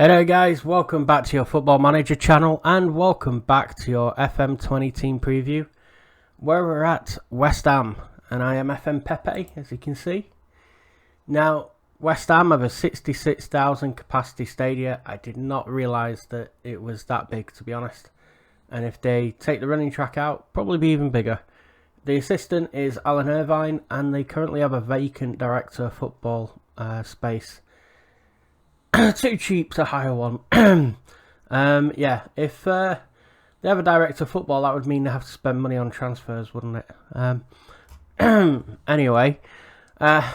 Hello guys, welcome back to your Football Manager channel and welcome back to your FM20 team preview where we're at West Ham and I am fmpepe, as you can see. Now, West Ham have a 66,000 capacity stadia. I did not realise that it was that big, to be honest, and if they take the running track out, probably be even bigger. The assistant is Alan Irvine and they currently have a vacant director of football space. Too cheap to hire one. Yeah, if they have a director of football, that would mean they have to spend money on transfers, wouldn't it? Anyway, got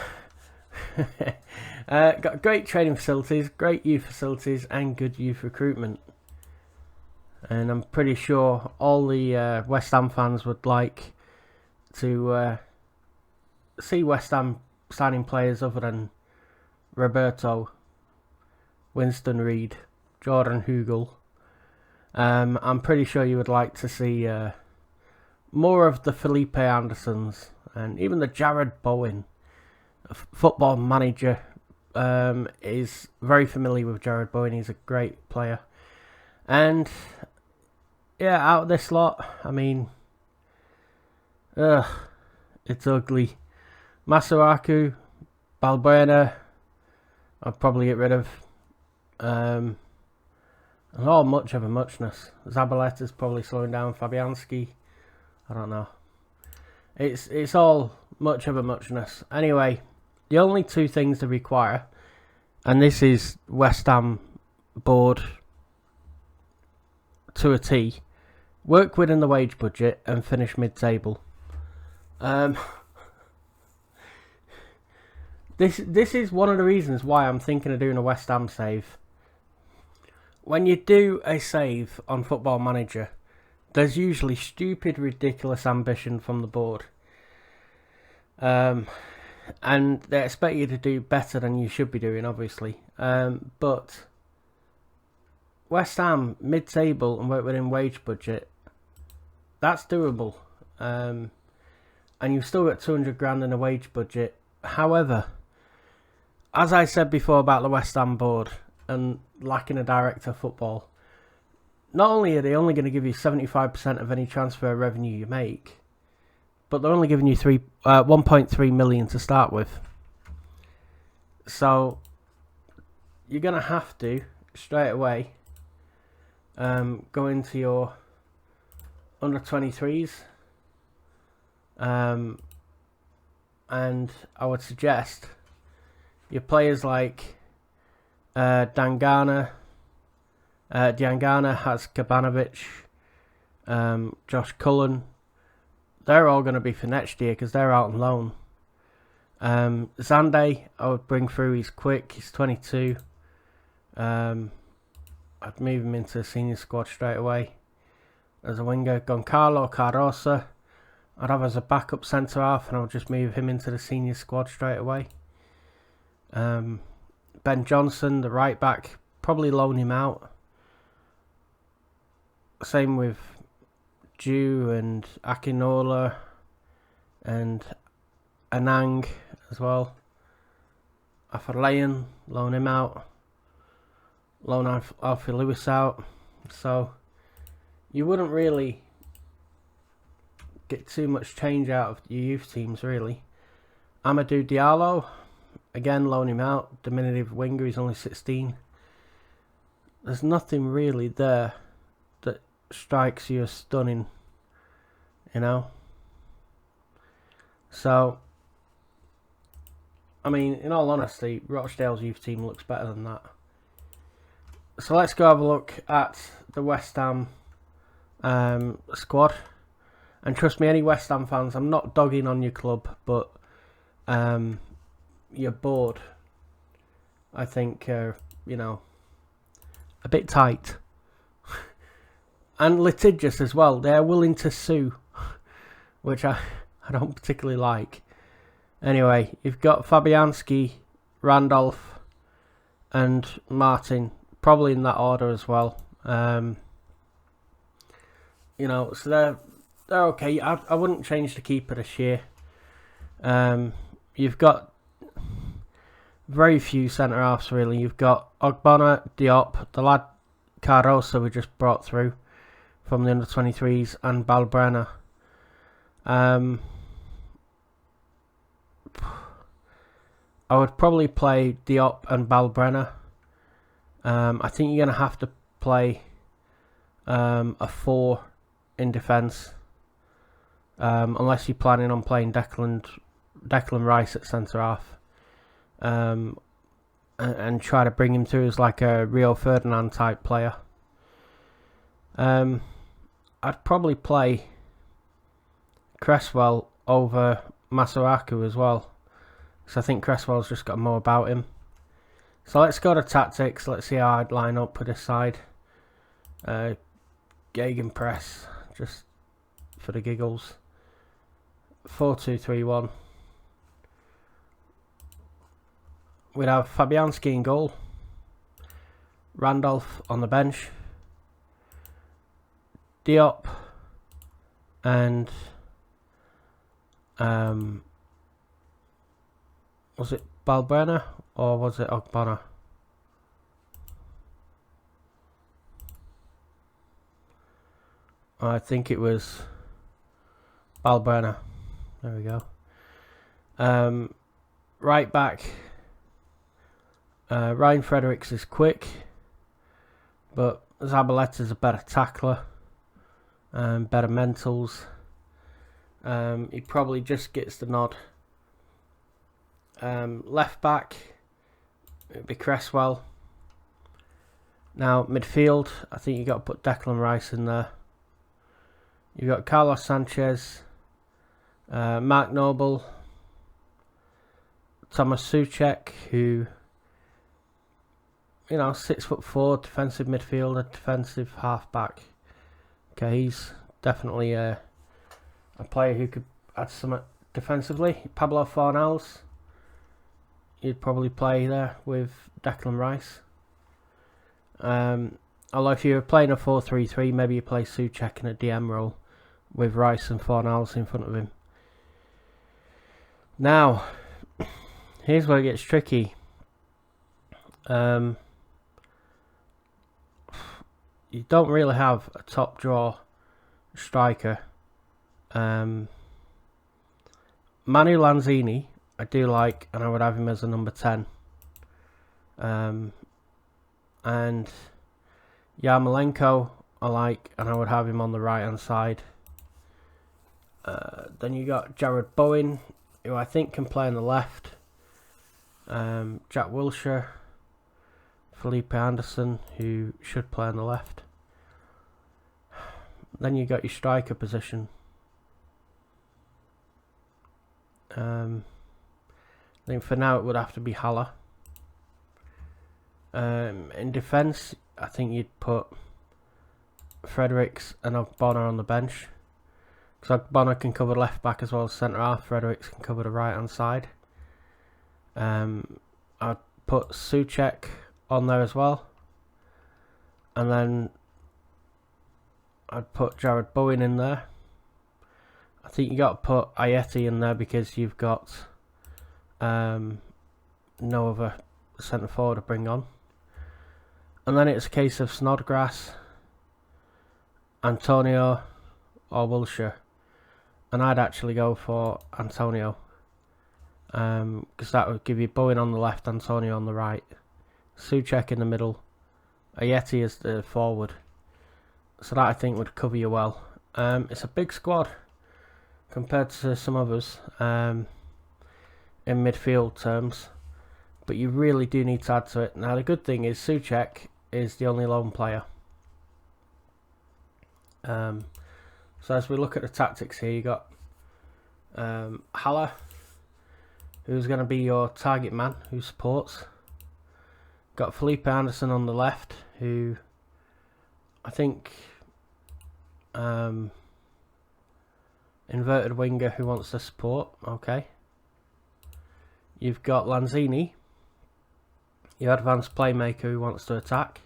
great training facilities, great youth facilities, and good youth recruitment. And I'm pretty sure all the West Ham fans would like to see West Ham signing players other than Roberto, Winston Reid, Jordan Hugel. I'm pretty sure you would like to see more of the Felipe Andersons and even the Jared Bowen. Football Manager is very familiar with Jared Bowen. He's a great player. And yeah, out of this lot, I mean, it's ugly. Masuaku, Balbuena, I'll probably get rid of. And all much of a muchness. Zabaletta's probably slowing down. Fabianski, I don't know. It's all much of a muchness. Anyway, the only two things they require, and this is West Ham board to a T: work within the wage budget and finish mid-table. This is one of the reasons why I'm thinking of doing a West Ham save. When you do a save on Football Manager, there's usually stupid, ridiculous ambition from the board. And they expect you to do better than you should be doing, obviously. But West Ham, mid-table and work within wage budget, that's doable. And you've still got 200 grand in a wage budget. However, as I said before about the West Ham board and lacking a director of football, not only are they only going to give you 75% of any transfer revenue you make, but they're only giving you 1.3 million to start with. So you're going to have to straight away go into your under 23s, and I would suggest your players like Diangana has Kabanovic, Josh Cullen. They're all going to be for next year because they're out on loan. Zande, I would bring through. He's quick. He's 22. I'd move him into the senior squad straight away as a winger. Goncalo Cardosa, I'd have as a backup centre half, and I'll just move him into the senior squad straight away. Ben Johnson, the right back, probably loan him out. Same with Jew and Akinola and Anang as well. Afalayan, loan him out. Loan Alfie Lewis out. So you wouldn't really get too much change out of your youth teams, really. Amadou Diallo, again, loan him out. Diminutive winger, he's only 16. There's nothing really there that strikes you as stunning, you know. So, I mean, in all honesty, Rochdale's youth team looks better than that. So let's go have a look at the West Ham squad. And trust me, any West Ham fans, I'm not dogging on your club, but your board, I think, you know, a bit tight. And litigious as well. They're willing to sue, which I don't particularly like. Anyway, you've got Fabianski, Randolph, and Martin, probably in that order as well. You know, so they're okay. I wouldn't change the keeper this year. You've got very few centre halves really. You've got Ogbonna, Diop, the lad Cardoso we just brought through from the under-23s, and Balbrena. I would probably play Diop and Balbrena. I think you're going to have to play a 4 in defence, unless you're planning on playing Declan Rice at centre half, and try to bring him through as like a Rio Ferdinand type player. I'd probably play Cresswell over Masuaku as well, because I think Cresswell's just got more about him. So let's go to tactics. Let's see how I'd line up with this side. Gegenpress, just for the giggles. 4-2-3-1. We'd have Fabianski in goal, Randolph on the bench, Diop, and was it Balbrena or was it Ogbonna? I think it was Balbrena. There we go. Right back. Ryan Fredericks is quick, but Zabaleta's a better tackler, better mentals. He probably just gets the nod. Left back, it'd be Cresswell. Now midfield, I think you got to put Declan Rice in there. You've got Carlos Sanchez, Mark Noble, Thomas Souček, who, you know, 6'4", defensive midfielder, defensive half-back. Okay, he's definitely a player who could add something defensively. Pablo Fornals, you'd probably play there with Declan Rice. Although if you were playing a 4-3-3, maybe you play Souček in a DM role with Rice and Fornals in front of him. Now, here's where it gets tricky. You don't really have a top draw striker. Manu Lanzini, I do like, and I would have him as a number 10. And Yarmolenko, I like, and I would have him on the right hand side. Then you got Jared Bowen, who I think can play on the left. Jack Wilshere, Felipe Anderson, who should play on the left. Then you got your striker position. I think for now it would have to be Haller. In defence, I think you'd put Fredericks and Ogbonna on the bench, because Ogbonna can cover left back as well as centre half. Fredericks can cover the right hand side. I'd put Souček on there as well, and then I'd put Jared Bowen in there. I think you got to put Ayeti in there because you've got no other centre forward to bring on. And then it's a case of Snodgrass, Antonio, or Wilshere. And I'd actually go for Antonio, because that would give you Bowen on the left, Antonio on the right, Souček in the middle, Ayeti as the forward. So that I think would cover you well. It's a big squad compared to some others in midfield terms, but you really do need to add to it. Now the good thing is Souček is the only lone player. So as we look at the tactics here, you got Haller, who's going to be your target man, who supports. Got Felipe Anderson on the left, who I think inverted winger who wants to support. Okay. You've got Lanzini, your advanced playmaker who wants to attack.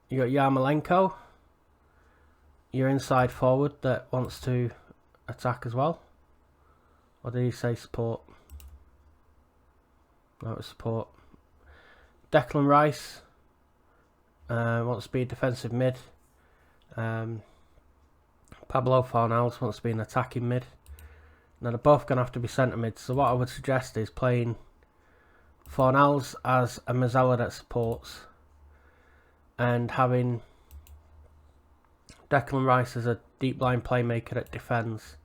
You got Yarmolenko, your inside forward that wants to attack as well. Or did he say support? That would support. Declan Rice wants to be a defensive mid. Pablo Fornals wants to be an attacking mid. Now they're both going to have to be centre mid. So what I would suggest is playing Fornals as a Mazzella that supports, and having Declan Rice as a deep line playmaker that defends,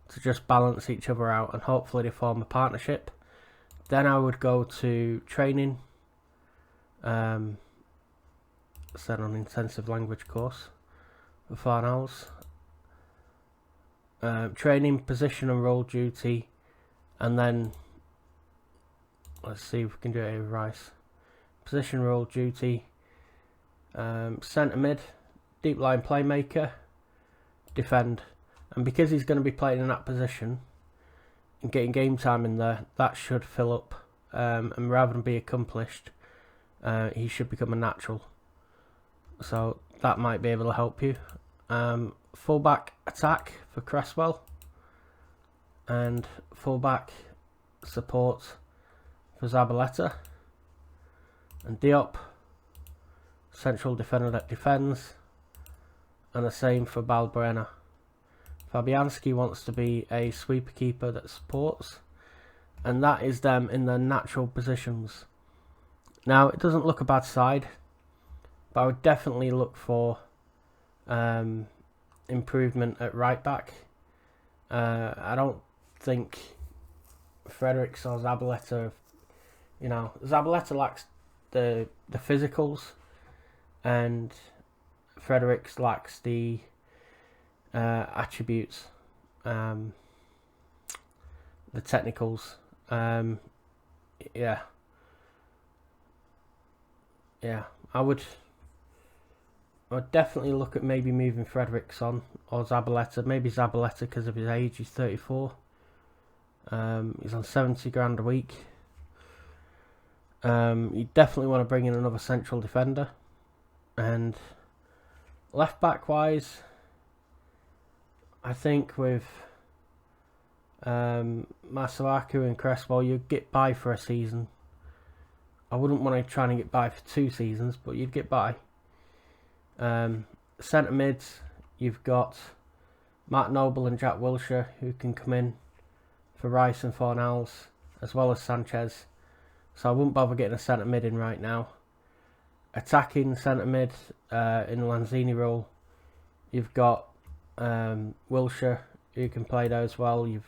to just balance each other out, and hopefully they form a partnership. Then I would go to training, set on intensive language course for Fornals. Training, position and role duty, and then let's see if we can do it with Rice. Position, role duty, centre mid, deep line playmaker, defend. And because he's going to be playing in that position and getting game time in there, that should fill up. And rather than be accomplished, he should become a natural. So that might be able to help you. Fullback attack for Cresswell, and fullback support for Zabaleta, and Diop central defender that defends, and the same for Balbuena. Fabianski wants to be a sweeper keeper that supports, and that is them in their natural positions. Now it doesn't look a bad side, but I would definitely look for improvement at right back. I don't think Fredericks or Zabaleta, Zabaleta lacks the physicals, and Fredericks lacks the attributes, the technicals. I would definitely look at maybe moving Fredericks on, or Zabaleta. Maybe Zabaleta because of his age. He's 34. He's on 70 grand a week. You definitely want to bring in another central defender. And left back wise, I think with Masuaku and Cresswell, you'd get by for a season. I wouldn't want to try and get by for 2 seasons, but you'd get by. Centre mids, you've got Matt Noble and Jack Wilshere, who can come in for Rice and Fornals, as well as Sanchez. So I wouldn't bother getting a centre mid in right now. Attacking centre mid in the Lanzini role, you've got Wilshere, who can play there as well. You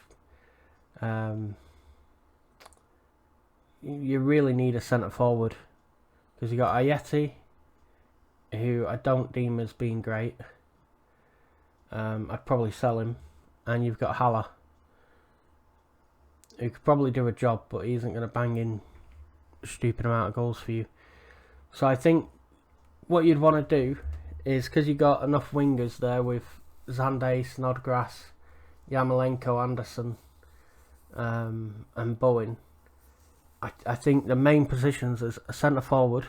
really need a centre forward, because you got Ayeti, who I don't deem as being great. I'd probably sell him. And you've got Haller, who could probably do a job, but he isn't going to bang in a stupid amount of goals for you. So I think what you'd want to do is, because you've got enough wingers there with Zande, Snodgrass, Yarmolenko, Anderson, and Bowen, I think the main positions is a centre forward,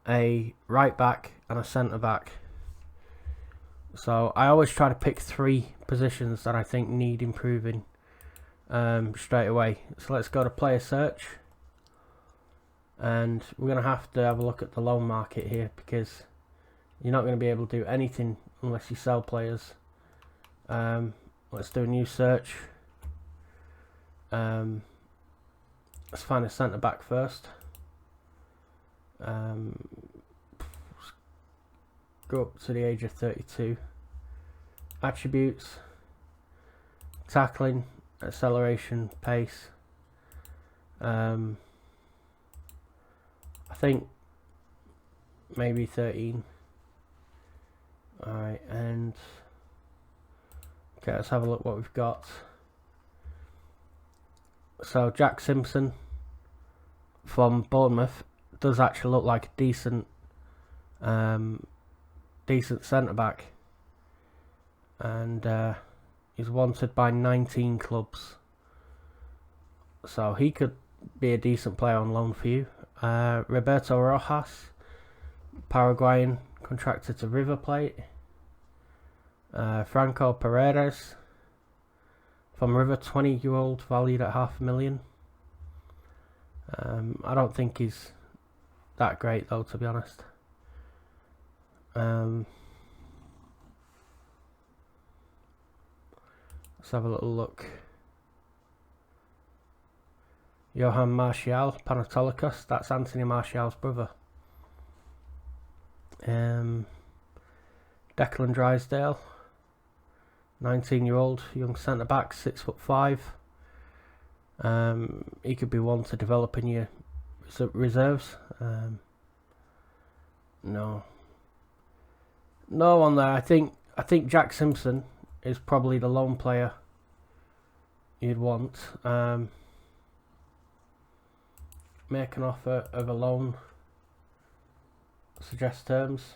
a right back, and a centre back. So I always try to pick 3 positions that I think need improving straight away. So let's go to player search, and we're going to have a look at the loan market here, because you're not going to be able to do anything unless you sell players. Let's do a new search. Let's find a centre back first. Go up to the age of 32. Attributes, tackling, acceleration, pace. I think maybe 13. Alright, and okay, let's have a look what we've got. So Jack Simpson from Bournemouth does actually look like a decent centre back, and he's wanted by 19 clubs, so he could be a decent player on loan for you. Roberto Rojas, Paraguayan, contracted to River Plate. Franco Paredes from River, 20-year-old, valued at $500,000. I don't think he's that great though, to be honest. Let's have a little look. Johan Martial, Panatolikos, that's Anthony Martial's brother. Declan Drysdale, 19-year-old young centre-back, 6'5". He could be one to develop in your reserves. No one there. I think Jack Simpson is probably the lone player you'd want. Make an offer of a loan. Suggest terms.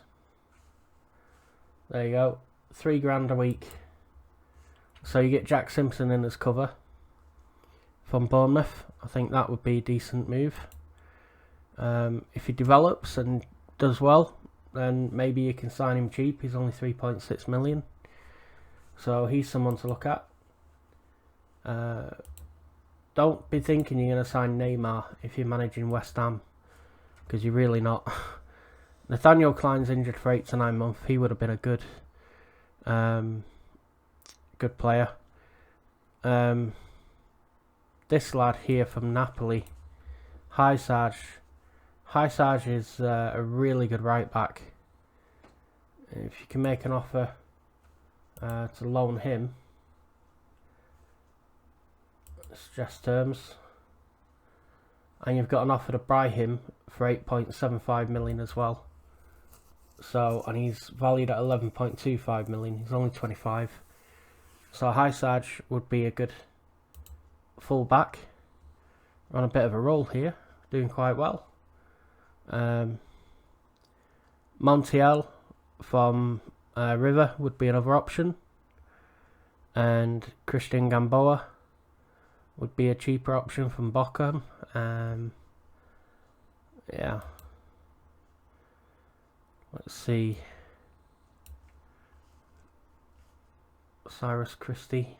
There you go. £3 a week. So you get Jack Simpson in as cover from Bournemouth. I think that would be a decent move. If he develops and does well, then maybe you can sign him cheap. He's only 3.6 million. So he's someone to look at. Don't be thinking you're going to sign Neymar if you're managing West Ham, because you're really not. Nathaniel Klein's injured for 8 to 9 months. He would have been a good player. This lad here from Napoli, Haysaj is a really good right back. If you can make an offer to loan him, suggest terms, and you've got an offer to buy him for 8.75 million as well. So, and he's valued at 11.25 million. He's only 25. So Haysaj would be a good full back. We're on a bit of a roll here, doing quite well. Montiel from River would be another option, and Christian Gamboa would be a cheaper option from Bochum. Yeah. Let's see. Cyrus Christie.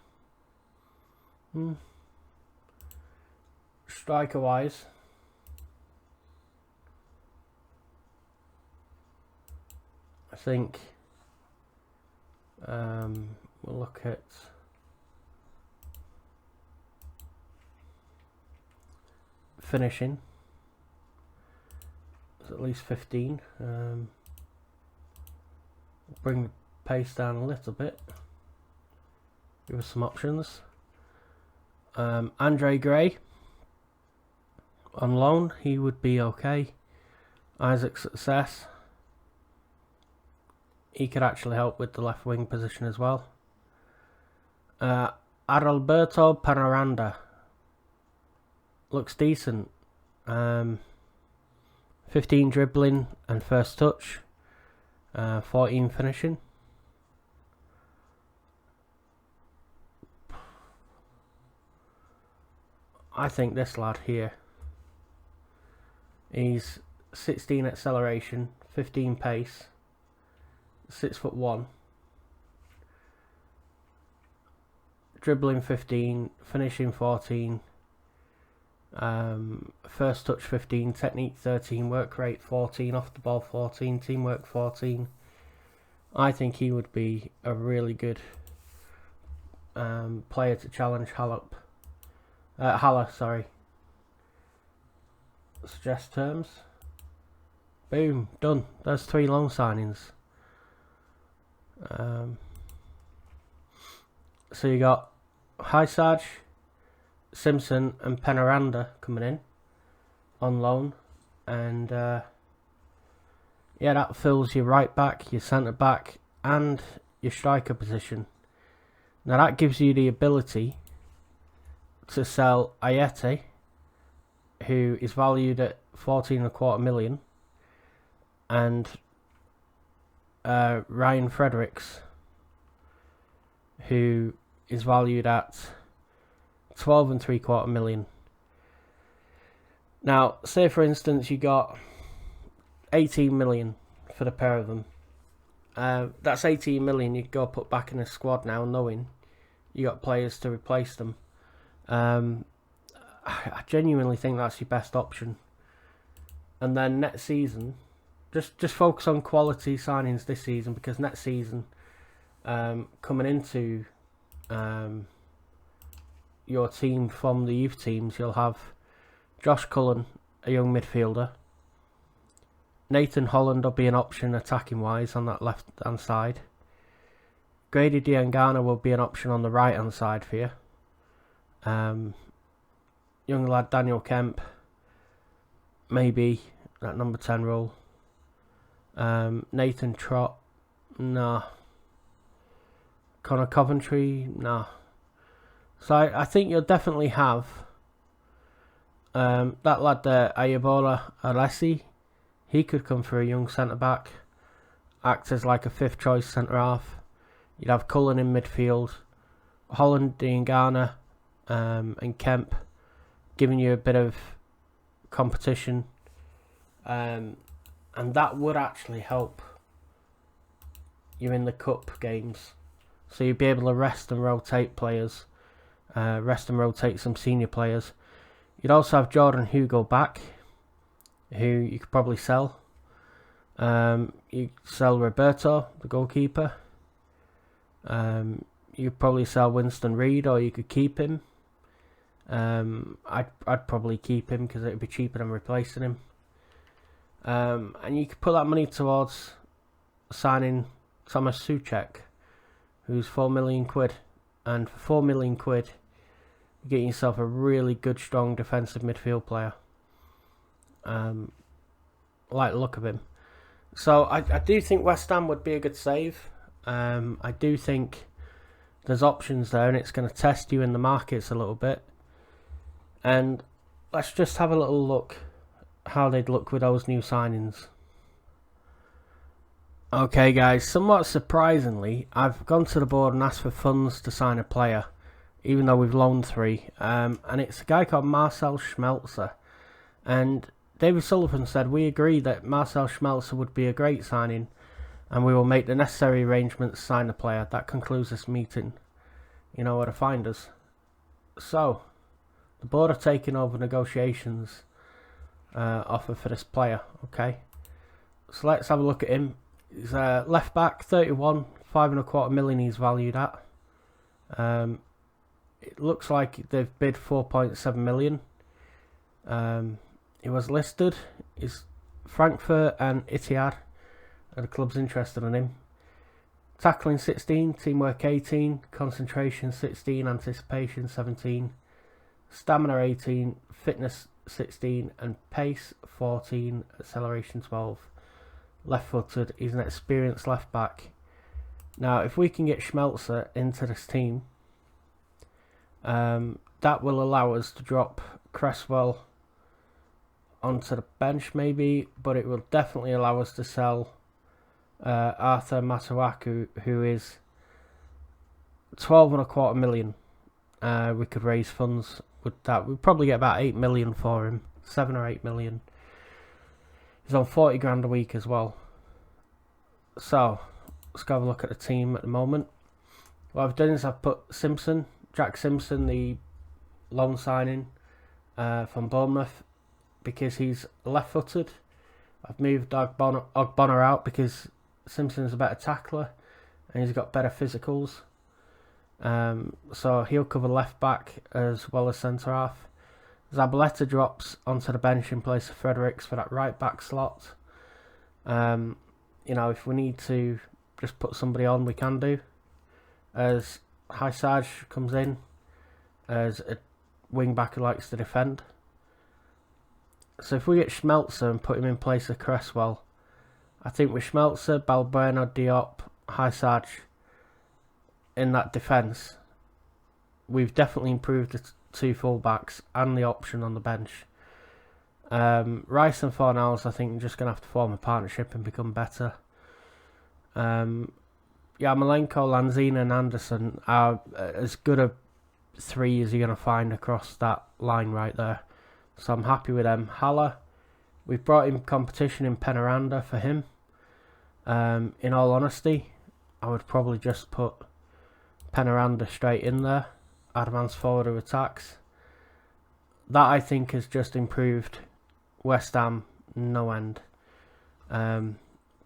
Striker wise, I think we'll look at finishing. It's at least 15. Bring the pace down a little bit. Give us some options. Andre Gray on loan, he would be okay. Isaac Success, he could actually help with the left wing position as well. Adalberto Panaranda looks decent. 15 dribbling and first touch, 14 finishing. I think this lad here, he's 16 acceleration, 15 pace, 6'1", dribbling 15, finishing 14, first touch 15, technique 13, work rate 14, off the ball 14, teamwork 14. I think he would be a really good player to challenge Haller, sorry. Suggest terms. Boom, done. There's 3 loan signings. So you got Haysaj, Simpson and Penaranda coming in on loan, and yeah, that fills your right back, your centre back and your striker position. Now that gives you the ability to sell Ayete, who is valued at 14.25 million, and Ryan Fredericks, who is valued at 12.75 million. Now, say for instance you got 18 million for the pair of them. That's 18 million you'd go put back in the squad now, knowing you got players to replace them. I genuinely think that's your best option. And then next season, just focus on quality signings this season, because next season, coming into your team from the youth teams, you'll have Josh Cullen, a young midfielder. Nathan Holland will be an option attacking wise on that left hand side. Grady Diangana will be an option on the right hand side for you. Young lad Daniel Kemp, maybe that number 10 role. Nathan Trott, nah. Connor Coventry, nah. So I think you'll definitely have that lad there, Ayebola Alessi. He could come for a young centre back, act as like a fifth choice centre half. You'd have Cullen in midfield, Holland, Diangana, and Kemp, giving you a bit of competition, and that would actually help you in the cup games. So you'd be able to rest and rotate players, rest and rotate some senior players. You'd also have Jordan Hugo back, who you could probably sell. You sell Roberto, the goalkeeper. You could probably sell Winston Reid, or you could keep him. I'd probably keep him because it would be cheaper than replacing him. And you could put that money towards signing Thomas Souček, who's £4 million. And for £4 million, you get yourself a really good, strong defensive midfield player. I like the look of him. So I do think West Ham would be a good save. I do think there's options there, and it's going to test you in the markets a little bit. And let's just have a little look how they'd look with those new signings. Okay guys, somewhat surprisingly, I've gone to the board and asked for funds to sign a player, even though we've loaned 3. And it's a guy called Marcel Schmelzer. And David Sullivan said, we agree that Marcel Schmelzer would be a great signing, and we will make the necessary arrangements to sign the player. That concludes this meeting. You know where to find us. So, the board are taking over negotiations offer for this player. Okay, so let's have a look at him. He's left back, 31, $5.25 million he's valued at. It looks like they've bid 4.7 million. He was listed. Is Frankfurt and Etihad are the clubs interested in him. Tackling 16, teamwork 18, concentration 16, anticipation 17, stamina 18, fitness 16, and pace 14, acceleration 12. Left-footed, he's an experienced left back. Now, if we can get Schmelzer into this team, that will allow us to drop Cresswell onto the bench maybe, but it will definitely allow us to sell Arthur Masuaku, who is 12.25 million. We could raise funds with that. We'd probably get about 8 million for him, 7 or 8 million. He's on 40 grand a week as well. So let's go have a look at the team at the moment. What I've done is I've put Jack Simpson, the loan signing from Bournemouth, because he's left-footed. I've moved Ogbonna out because Simpson's a better tackler and he's got better physicals. So he'll cover left back as well as centre half. Zabaleta drops onto the bench in place of Fredericks for that right back slot. You know, if we need to just put somebody on, we can do. As Haisaj comes in as a wing back who likes to defend. So if we get Schmelzer and put him in place of Cresswell, I think with Schmelzer, Balbuena, Diop, Haisaj in that defence, we've definitely improved the 2 full-backs and the option on the bench. Rice and Fornals, I think, are just going to have to form a partnership and become better. Yarmolenko, Lanzina and Anderson are as good a 3 as you're going to find across that line right there. So I'm happy with them. Haller, we've brought in competition in Penaranda for him. In all honesty, I would probably just put Penaranda straight in there. Advance forward who attacks. that I think has just improved West Ham no end.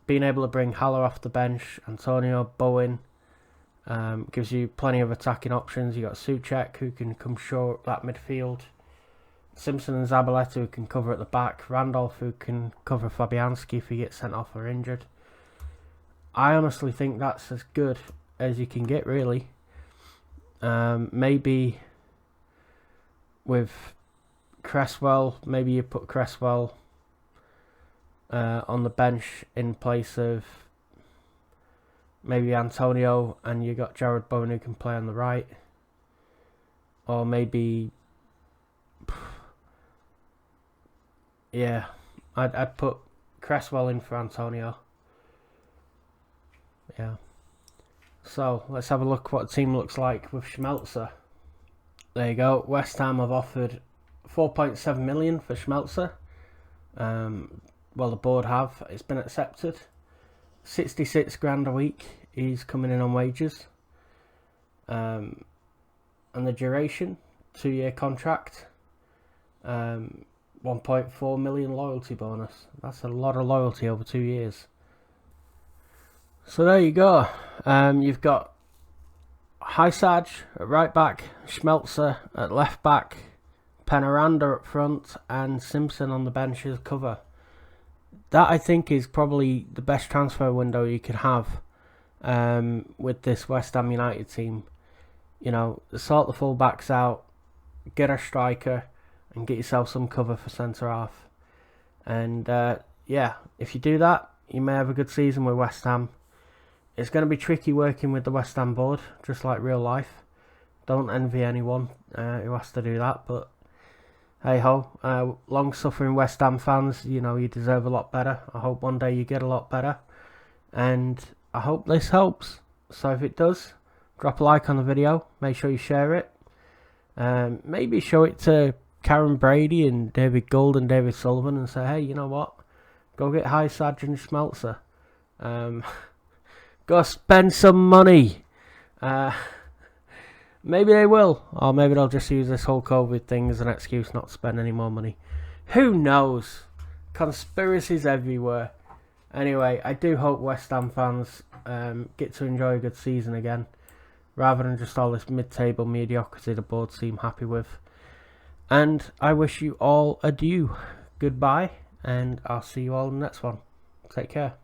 Being able to bring Haller off the bench, Antonio, Bowen, gives you plenty of attacking options. You got Souček who can come short up that midfield, Simpson and Zabaleta who can cover at the back, Randolph who can cover Fabianski if he gets sent off or injured. I honestly think that's as good as you can get, really. Maybe with Cresswell, maybe you put Cresswell on the bench in place of maybe Antonio, and you got Jared Bowen who can play on the right. Or maybe, yeah, I'd put Cresswell in for Antonio. Yeah. So let's have a look what the team looks like with Schmelzer. There you go. West Ham have offered 4.7 million for Schmelzer. Well, the board have. It's been accepted. 66 grand a week. He's coming in on wages. And the duration, 2-year contract. 1.4 million loyalty bonus. That's a lot of loyalty over 2 years. So there you go. You've got Hysaj at right back, Schmelzer at left back, Penaranda up front, and Simpson on the bench as cover. That, I think, is probably the best transfer window you could have with this West Ham United team. You know, sort the full backs out, get a striker, and get yourself some cover for centre half. And yeah, if you do that, you may have a good season with West Ham. It's going to be tricky working with the West Ham board, just like real life. Don't envy anyone who has to do that, but hey ho, long-suffering West Ham fans, you know, you deserve a lot better. I hope one day you get a lot better, and I hope this helps. So if it does, drop a like on the video, make sure you share it. Maybe show it to Karen Brady and David Gould and David Sullivan and say, hey, you know what? Go get Hysaj and Schmelzer. Go spend some money. Maybe they will, or maybe they'll just use this whole COVID thing as an excuse not to spend any more money. Who knows? Conspiracies everywhere. Anyway, I do hope West Ham fans get to enjoy a good season again, rather than just all this mid-table mediocrity the board seem happy with. And I wish you all adieu. Goodbye, and I'll see you all in the next one. Take care.